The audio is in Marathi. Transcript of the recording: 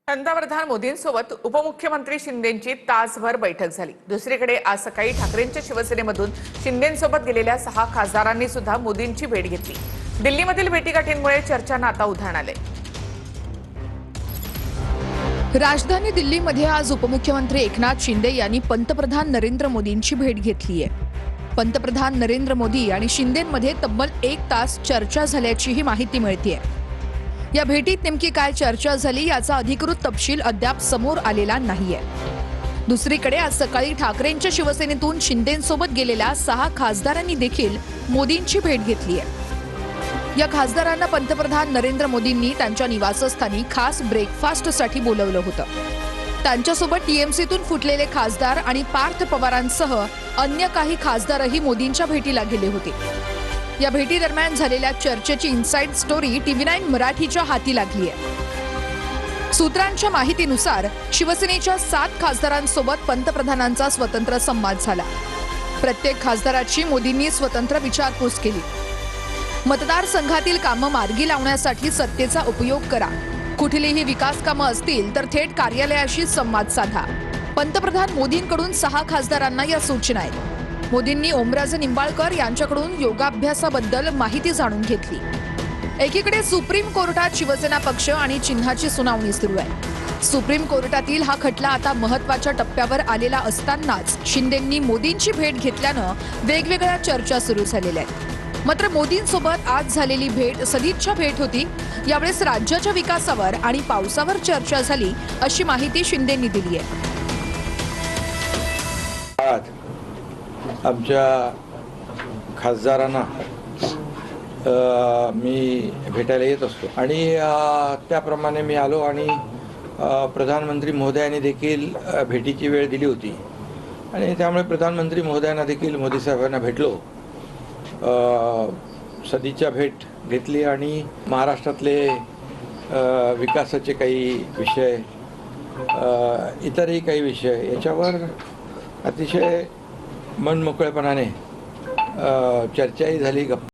पंतप्रधान मोदींसोबत उपमुख्यमंत्री शिंदेंची तासभर बैठक झाली। दुसरीकडे आज सकाळी ठाकरेंच्या शिवसेनेमधून शिंदेंसोबत गेलेल्या 6 खासदारांनी सुद्धा मोदींची भेट घेतली। दिल्लीमधील भेटीगाठींमुळे चर्चांना आता उधाण आले। राजधानी दिल्लीमध्ये आज उपमुख्यमंत्री एकनाथ शिंदे यांनी पंतप्रधान नरेंद्र मोदींची भेट घेतली आहे। पंतप्रधान नरेंद्र मोदी आणि शिंदेंमध्ये तब्बल 1 तास चर्चा झाल्याचीही माहिती मिळतेय। या भेटीत नेमकी काय चर्चा झाली याचा अधिकृत तपशील अद्याप समोर आलेला नाहीये। दुसरीकडे आज सकाळी ठाकरेंच्या शिवसेनेतून शिंदेंसोबत गेलेल्या 6 खासदारांनी देखील मोदींची भेट घेतली आहे। या खासदारांना पंतप्रधान नरेंद्र मोदींनी त्यांच्या निवासस्थानी खास ब्रेकफास्टसाठी बोलवलं होतं। त्यांच्यासोबत टीएमसीतून फुटलेले खासदार आणि पार्थ पवारांसह अन्य काही खासदारही मोदींच्या भेटीला गेले होते। या भेटी दरम्यान झालेल्या चर्चेची इनसाइड स्टोरी TV9 मराठीच्या हाती लागली आहे। सूत्रांच्या माहितीनुसार शिवसेनेच्या 7 खासदारांसोबत पंतप्रधानांचा स्वतंत्र संवाद झाला। प्रत्येक खासदाराची मोदींनी स्वतंत्र विचारपूस केली। मतदारसंघातील कामं मार्गी लावण्यासाठी सत्तेचा उपयोग करा। कुठलीही विकास कामं असतील तर थेट कार्यालयाशी संवाद साधा। पंतप्रधान मोदींकडून 6 खासदारांना या सूचना आहेत। मोदींनी ओमराजे निंबाळकर यांच्याकडून योगाभ्यासाबद्दल माहिती जाणून घेतली। एकीकडे सुप्रीम कोर्टात शिवसेना पक्ष आणि चिन्हाची सुनावणी सुरू आहे। सुप्रीम कोर्टातील हा खटला आता महत्त्वाच्या टप्प्यावर आलेला असतानाच शिंदेंनी मोदींची भेट घेतल्यानं वेगवेगळ्या चर्चा सुरू झालेल्या आहेत। मात्र मोदींसोबत आज झालेली भेट सदिच्छा भेट होती। यावेळेस राज्याच्या विकासावर आणि पावसावर चर्चा झाली अशी माहिती शिंदेंनी दिली आहे। आमच्या खासदारांना मी भेटायला येत असतो आणि त्याप्रमाणे मी आलो आणि प्रधानमंत्री महोदयांनी देखील भेटीची वेळ दिली होती आणि त्यामुळे प्रधानमंत्री महोदयांना देखील मोदी साहेबांना भेटलो, सदिच्छा भेट घेतली आणि महाराष्ट्रातले विकासाचे काही विषय, इतरही काही विषय याच्यावर अतिशय मनमोकळेपणाने चर्चाही झाली, गप्पा